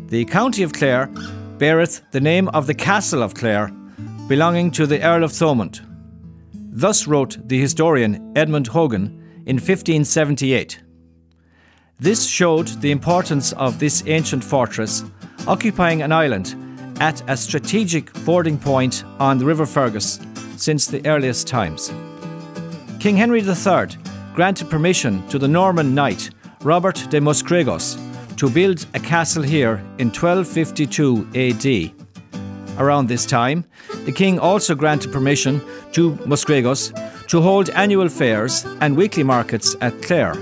The county of Clare beareth the name of the Castle of Clare, belonging to the Earl of Thomond. Thus wrote the historian Edmund Hogan in 1578. This showed the importance of this ancient fortress, occupying an island at a strategic fording point on the River Fergus since the earliest times. King Henry III granted permission to the Norman knight Robert de Muscregos to build a castle here in 1252 AD. Around this time, the king also granted permission to Muscregos to hold annual fairs and weekly markets at Clare.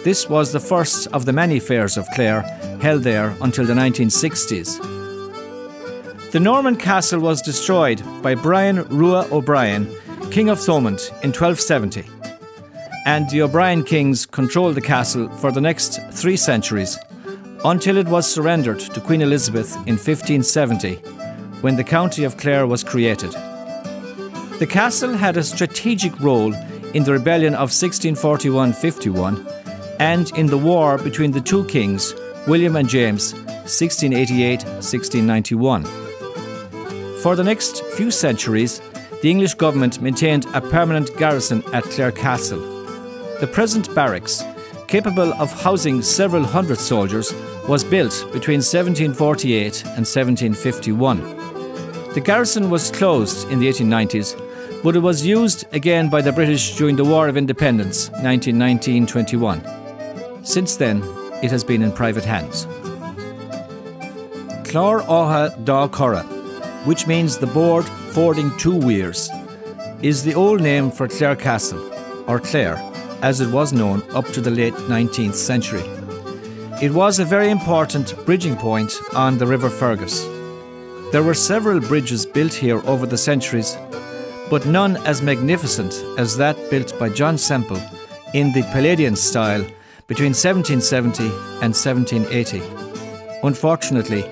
This was the first of the many fairs of Clare held there until the 1960s. The Norman castle was destroyed by Brian Rua O'Brien, King of Thomond, in 1270. And the O'Brien kings controlled the castle for the next 3 centuries, until it was surrendered to Queen Elizabeth in 1570, when the county of Clare was created. The castle had a strategic role in the rebellion of 1641-51 and in the war between the 2 kings, William and James, 1688-1691. For the next few centuries, the English government maintained a permanent garrison at Clare Castle. The present barracks, capable of housing several hundred soldiers, was built between 1748 and 1751. The garrison was closed in the 1890s, but it was used again by the British during the War of Independence, 1919-21. Since then, it has been in private hands. Clár Ótha Dá Chora, which means the board fording 2 weirs, is the old name for Clare Castle, or Clare, as it was known up to the late 19th century. It was a very important bridging point on the River Fergus. There were several bridges built here over the centuries, but none as magnificent as that built by John Semple in the Palladian style between 1770 and 1780. Unfortunately,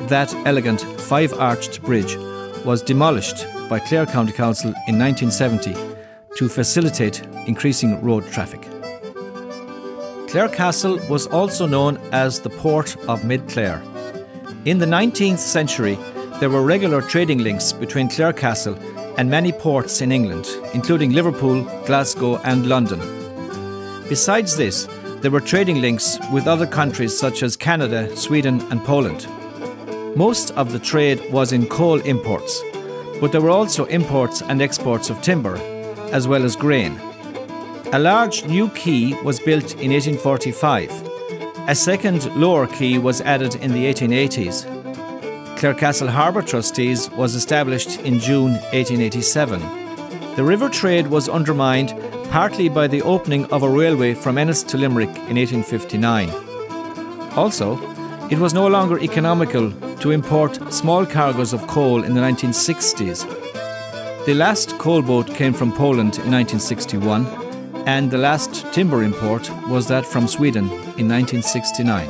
that elegant 5-arched bridge was demolished by Clare County Council in 1970 to facilitate increasing road traffic. Clare Castle was also known as the Port of Mid-Clare. In the 19th century, there were regular trading links between Clare Castle and many ports in England, including Liverpool, Glasgow and London. Besides this, there were trading links with other countries such as Canada, Sweden and Poland. Most of the trade was in coal imports, but there were also imports and exports of timber, as well as grain. A large new quay was built in 1845. A second lower quay was added in the 1880s. Clarecastle Harbour Trustees was established in June 1887. The river trade was undermined partly by the opening of a railway from Ennis to Limerick in 1859. Also, it was no longer economical to import small cargoes of coal in the 1960s. The last coal boat came from Poland in 1961, and the last timber import was that from Sweden in 1969.